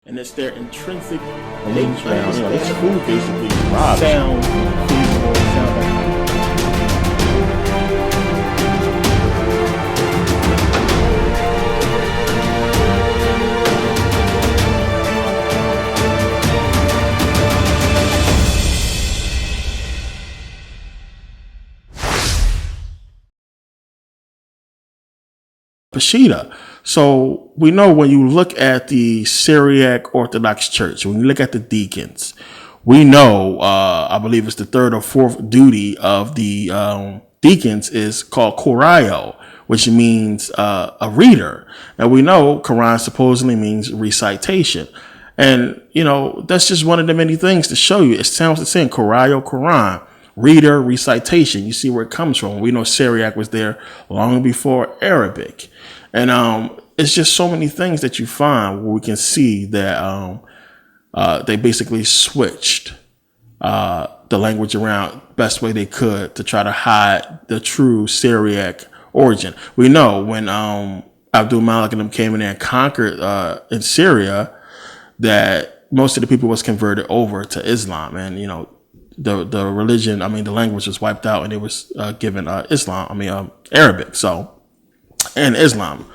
and it's their intrinsic beliefs now. You know, this food basically robs. sound feasible, sound like Pashida. So we know when you look at the Syriac Orthodox Church, when you look at the deacons, we know, I believe it's the third or fourth duty of the deacons is called Korayo, which means a reader. And we know Quran supposedly means recitation. And, you know, that's just one of the many things to show you. It sounds the same, Korayo, Quran. Reader, recitation. You see where it comes from. We know Syriac was there long before Arabic. And it's just so many things that you find where we can see that they basically switched the language around best way they could to try to hide the true Syriac origin. We know when Abdul Malik and them came in there and conquered in Syria that most of the people was converted over to Islam. And, you know, the religion, I mean, the language was wiped out and it was given Arabic. So, and Islam.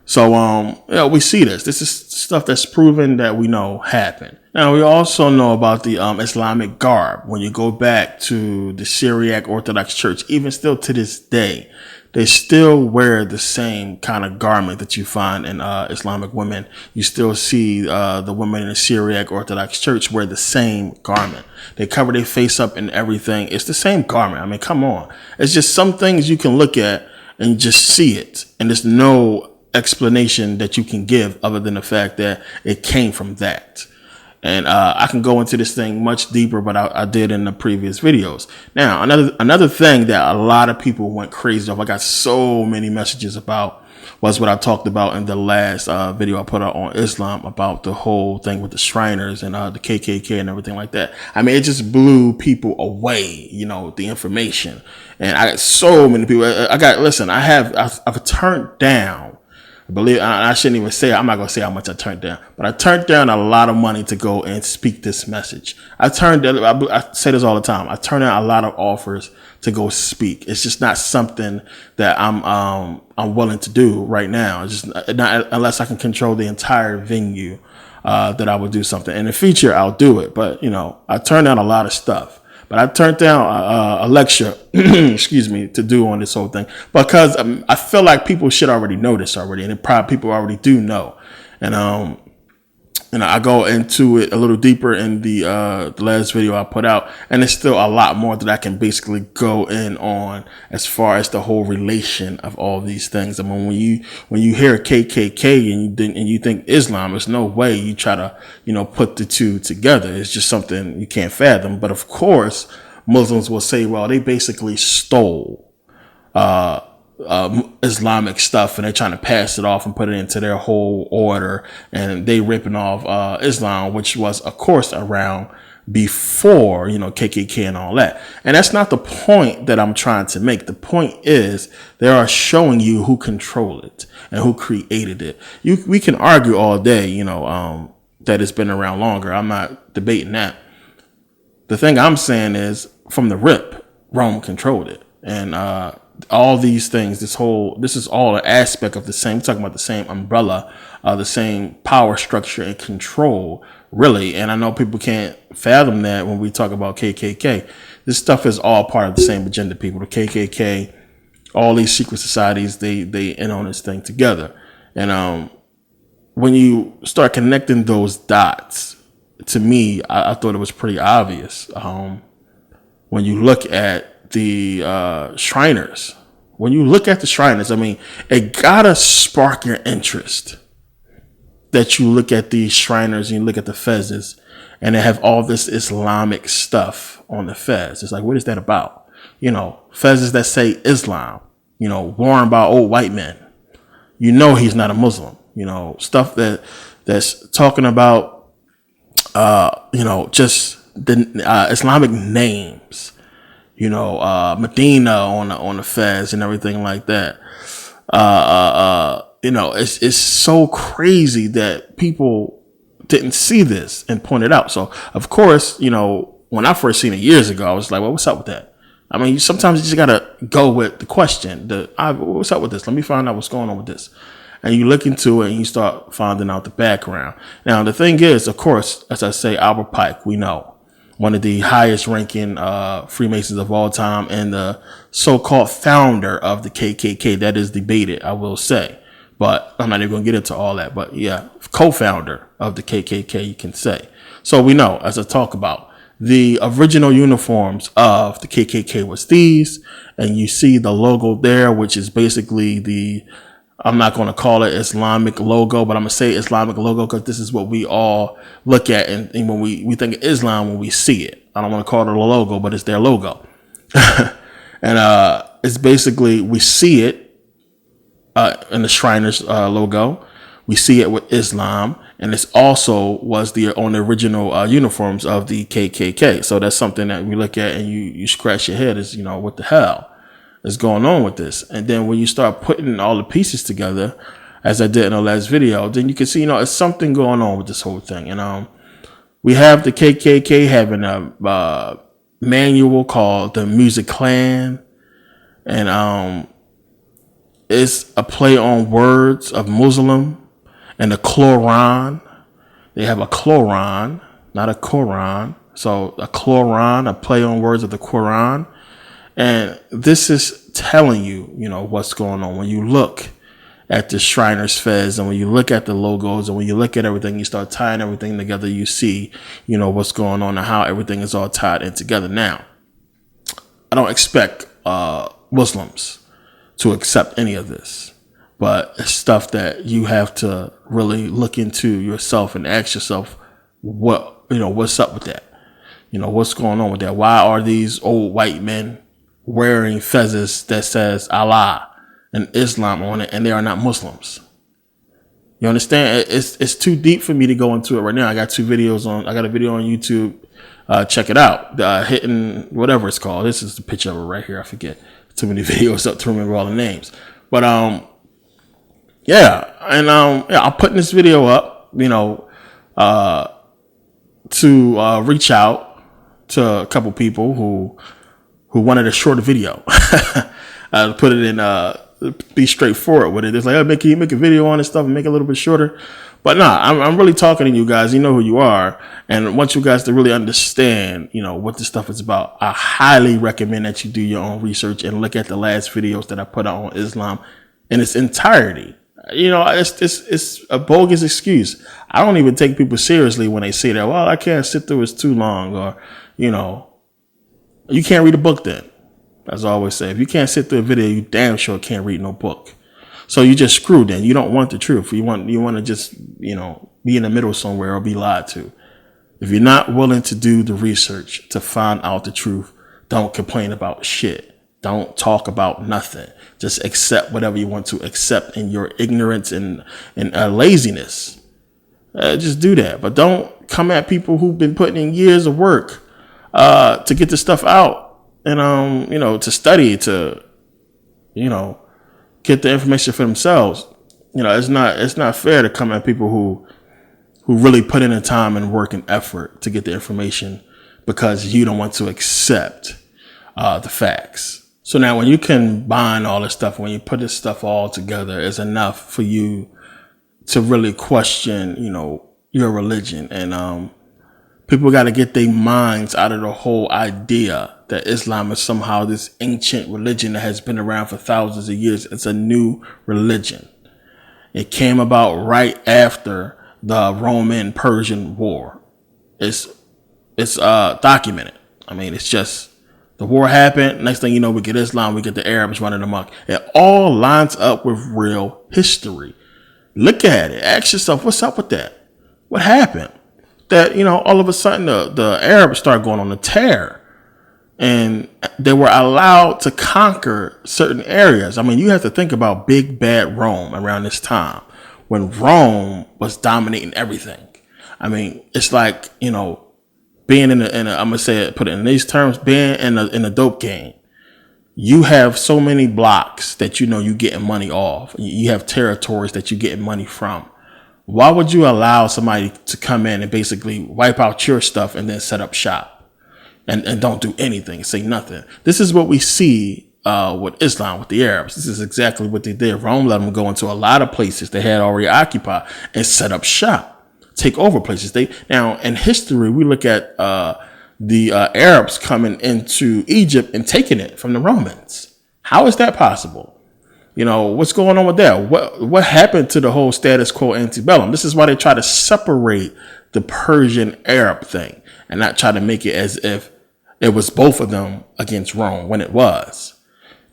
So, we see this. This is stuff that's proven that we know happened. Now, we also know about the Islamic garb. When you go back to the Syriac Orthodox Church, even still to this day, they still wear the same kind of garment that you find in Islamic women. You still see the women in the Syriac Orthodox Church wear the same garment. They cover their face up and everything. It's the same garment. I mean, come on. It's just some things you can look at and just see it. And there's no explanation that you can give other than the fact that it came from that. And I can go into this thing much deeper, but I did in the previous videos. Now, another thing that a lot of people went crazy off, I got so many messages about, was what I talked about in the last video I put out on Islam about the whole thing with the Shriners and the KKK and everything like that. I mean, it just blew people away, you know, the information. And I got so many people. I've turned down. I shouldn't even say, I'm not going to say how much I turned down, but I turned down a lot of money to go and speak this message. I say this all the time. I turn down a lot of offers to go speak. It's just not something that I'm willing to do right now. It's just not, unless I can control the entire venue, that I would do something. In the future, I'll do it. But, you know, I turned down a lot of stuff. But I turned down a lecture, excuse me, to do on this whole thing because I feel like people should already know this already, and probably people already do know. And I go into it a little deeper in the last video I put out, and there's still a lot more that I can basically go in on as far as the whole relation of all these things. I mean, when you hear KKK and you think Islam, there's no way you try to, you know, put the two together. It's just something you can't fathom. But of course, Muslims will say, well, they basically stole Islamic stuff and they're trying to pass it off and put it into their whole order, and they ripping off Islam, which was of course around before, you know, KKK and all that. And that's not the point that I'm trying to make. The point is they are showing you who controlled it and who created it. We can argue all day, you know, that it's been around longer. I'm not debating that. The thing I'm saying is from the rip, Rome controlled it. And all these things, this is all an aspect of the same, we're talking about the same umbrella, the same power structure and control, really. And I know people can't fathom that when we talk about KKK. This stuff is all part of the same agenda, people. The KKK, all these secret societies, they in on this thing together. And when you start connecting those dots, to me, I thought it was pretty obvious. When you look at the Shriners. When you look at the Shriners, I mean, it gotta spark your interest that you look at these Shriners and you look at the fezzes and they have all this Islamic stuff on the fez. It's like, what is that about? You know, fezzes that say Islam, you know, worn by old white men. You know he's not a Muslim. You know, stuff that's talking about, you know, just the Islamic names. You know, Medina on the fez and everything like that. You know, it's so crazy that people didn't see this and pointed out. So of course, when I first seen it years ago, I was like, well, what's up with that? I mean, sometimes you just gotta go with the question. What's up with this? Let me find out what's going on with this. And you look into it and you start finding out the background. Now, the thing is, of course, as I say, Albert Pike, we know, one of the highest ranking Freemasons of all time and the so-called founder of the KKK. That is debated, I will say. But I'm not even going to get into all that. But yeah, co-founder of the KKK, you can say. So we know, as I talk about, the original uniforms of the KKK was these. And you see the logo there, which is basically I'm not going to call it Islamic logo, but I'm going to say Islamic logo because this is what we all look at. And when we think of Islam, when we see it, I don't want to call it a logo, but it's their logo. And it's basically, we see it in the Shriners logo. We see it with Islam. And this also was on the original uniforms of the KKK. So that's something that we look at and you scratch your head is, what the hell is going on with this? And then when you start putting all the pieces together, as I did in the last video, then you can see, it's something going on with this whole thing. And we have the KKK having a manual called the Music Clan. And it's a play on words of Muslim and the Quran. They have a Quran, not a Quran. So a Quran, a play on words of the Quran. And this is telling you, what's going on. When you look at the Shriners Fez and when you look at the logos and when you look at everything, you start tying everything together, you see, what's going on and how everything is all tied in together. Now, I don't expect Muslims to accept any of this, but it's stuff that you have to really look into yourself and ask yourself, what's up with that? What's going on with that? Why are these old white men wearing fezzes that says Allah and Islam on it, and they are not Muslims? You understand? It's too deep for me to go into it right now. I got a video on YouTube. Check it out. Hitting whatever it's called. This is the picture of it right here. I forget. Too many videos up to remember all the names. But I'm putting this video up, to reach out to a couple people who wanted a shorter video. Put it in, be straightforward with it. It's like, can you make a video on this stuff and make it a little bit shorter? But I'm really talking to you guys. You know who you are. And I want you guys to really understand, what this stuff is about. I highly recommend that you do your own research and look at the last videos that I put out on Islam in its entirety. It's a bogus excuse. I don't even take people seriously when they say that, well, I can't sit through, it's too long, or, you can't read a book then. As I always say, if you can't sit through a video, you damn sure can't read no book. So you just screwed then. You don't want the truth. You want to just, be in the middle somewhere or be lied to. If you're not willing to do the research to find out the truth, don't complain about shit. Don't talk about nothing. Just accept whatever you want to accept in your ignorance and laziness. Just do that. But don't come at people who've been putting in years of work to get the stuff out and, to study, to, get the information for themselves. It's not fair to come at people who really put in the time and work and effort to get the information because you don't want to accept the facts. So now when you combine all this stuff, when you put this stuff all together, it's enough for you to really question, your religion. And people got to get their minds out of the whole idea that Islam is somehow this ancient religion that has been around for thousands of years. It's a new religion. It came about right after the Roman-Persian War. It's documented. I mean, it's just the war happened. Next thing you know, we get Islam, we get the Arabs running amok. It all lines up with real history. Look at it. Ask yourself, what's up with that? What happened? That, all of a sudden the Arabs started going on a tear. And they were allowed to conquer certain areas. I mean, you have to think about big bad Rome around this time when Rome was dominating everything. I mean, it's like, being in a I'm gonna say it, put it in these terms, being in a dope game. You have so many blocks that you getting money off. You have territories that you're getting money from. Why would you allow somebody to come in and basically wipe out your stuff and then set up shop and don't do anything, say nothing? This is what we see with Islam, with the Arabs. This is exactly what they did. Rome let them go into a lot of places they had already occupied and set up shop, take over places. Now in history, we look at the Arabs coming into Egypt and taking it from the Romans. How is that possible? What's going on with that? What happened to the whole status quo antebellum? This is why they try to separate the Persian Arab thing and not try to make it as if it was both of them against Rome when it was.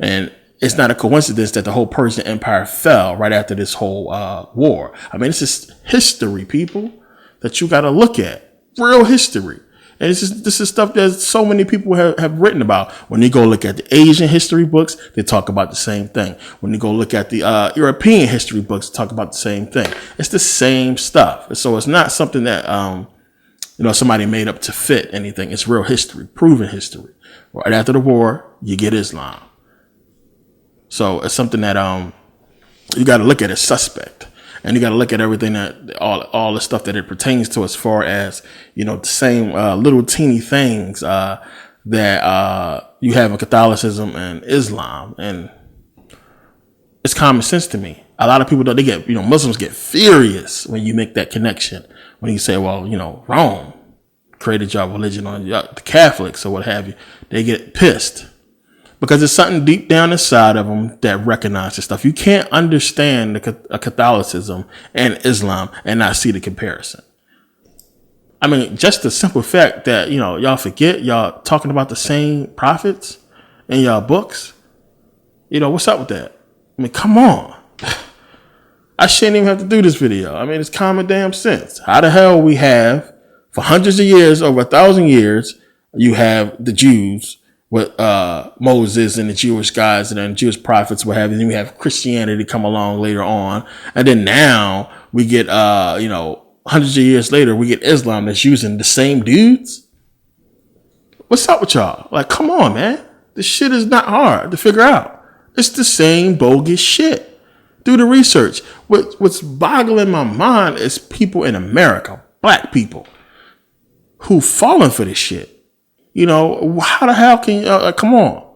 And it's not a coincidence that the whole Persian Empire fell right after this whole war. I mean, this is history, people, that you got to look at. Real history. And this is stuff that so many people have written about. When you go look at the Asian history books, they talk about the same thing. When you go look at the European history books, they talk about the same thing. It's the same stuff. So it's not something that somebody made up to fit anything. It's real history, proven history. Right after the war, you get Islam. So it's something that you got to look at as suspect. And you got to look at everything that all the stuff that it pertains to, as far as, the same little teeny things that you have in Catholicism and Islam. And it's common sense to me. A lot of people, they get, Muslims get furious when you make that connection. When you say, well, Rome created your religion, on the Catholics or what have you. They get pissed. Because there's something deep down inside of them that recognizes stuff. You can't understand the Catholicism and Islam and not see the comparison. I mean, just the simple fact that, y'all forget y'all talking about the same prophets in y'all books. What's up with that? I mean, come on. I shouldn't even have to do this video. I mean, it's common damn sense. How the hell we have, for hundreds of years, over 1,000 years, you have the Jews with Moses and the Jewish guys and then Jewish prophets, what have you. Then we have Christianity come along later on. And then now we get, hundreds of years later, we get Islam that's using the same dudes. What's up with y'all? Like, come on, man. This shit is not hard to figure out. It's the same bogus shit. Do the research. What's boggling my mind is people in America, black people, who falling for this shit. How the hell can you, come on,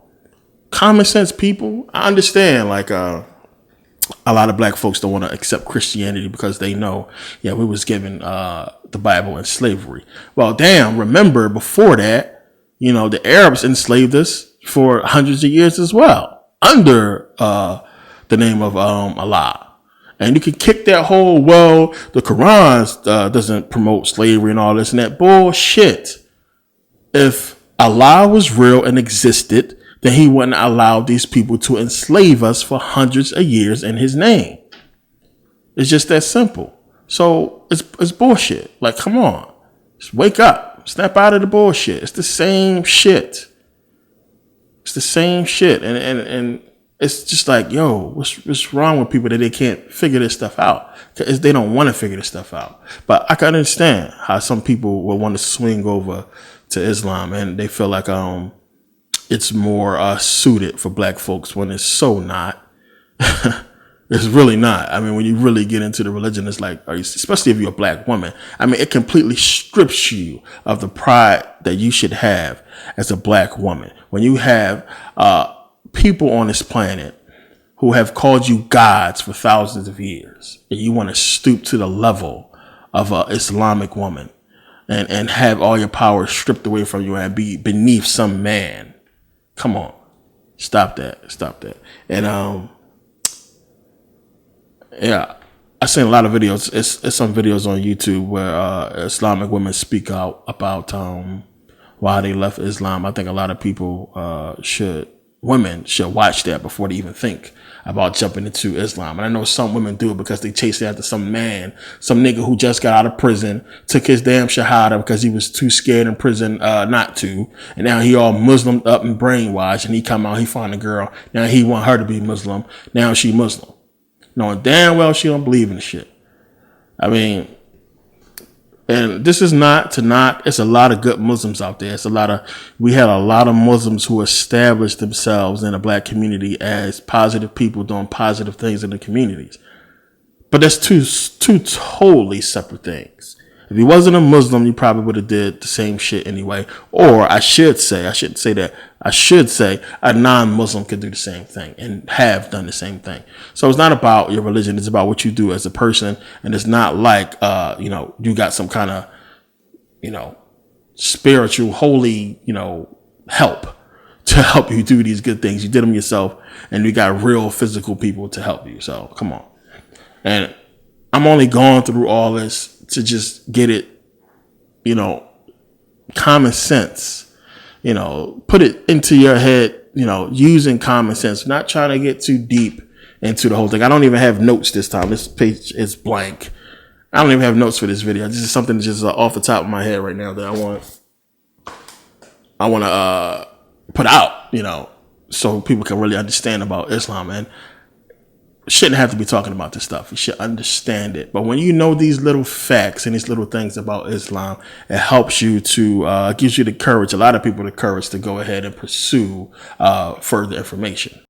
common sense people. I understand, a lot of black folks don't want to accept Christianity because they know, we was given the Bible in slavery. Well, damn, remember before that, the Arabs enslaved us for hundreds of years as well, under the name of Allah. And you can kick that whole, the Quran doesn't promote slavery and all this and that bullshit. If Allah was real and existed, then he wouldn't allow these people to enslave us for hundreds of years in his name. It's just that simple. So it's bullshit. Like, come on. Just wake up. Snap out of the bullshit. It's the same shit. It's the same shit. And it's just like, what's wrong with people that they can't figure this stuff out? Because they don't want to figure this stuff out. But I can understand how some people will want to swing over to Islam and they feel like it's more suited for black folks, when it's so not. It's really not. I mean, when you really get into the religion, it's like, especially if you're a black woman, I mean, it completely strips you of the pride that you should have as a black woman. When you have people on this planet who have called you gods for thousands of years, and you want to stoop to the level of an Islamic woman and have all your power stripped away from you and be beneath some man. Come on. Stop that. And, I've seen a lot of videos. It's some videos on YouTube where Islamic women speak out about why they left Islam. I think a lot of people women should watch that before they even think about jumping into Islam. And I know some women do it because they chase after some man, some nigga who just got out of prison, took his damn shahada because he was too scared in prison not to. And now he all Muslim up and brainwashed, and he come out, he find a girl. Now he want her to be Muslim. Now she Muslim. Knowing damn well she don't believe in the shit. I mean, and this is not to knock. It's a lot of good Muslims out there. We had a lot of Muslims who established themselves in the black community as positive people doing positive things in the communities. But that's two totally separate things. If he wasn't a Muslim, you probably would have did the same shit anyway. Or I shouldn't say that. I should say a non-Muslim could do the same thing and have done the same thing. So it's not about your religion. It's about what you do as a person. And it's not like, you got some kind of, spiritual, holy, help to help you do these good things. You did them yourself, and you got real physical people to help you. So come on. And I'm only going through all this to just get it, common sense, put it into your head, using common sense, not trying to get too deep into the whole thing. I don't even have notes this time. This page is blank. I don't even have notes for this video. This is something just off the top of my head right now that I want to put out, so people can really understand about Islam. And shouldn't have to be talking about this stuff. You should understand it. But when you know these little facts and these little things about Islam, it helps you to, gives you the courage, a lot of people the courage to go ahead and pursue further information.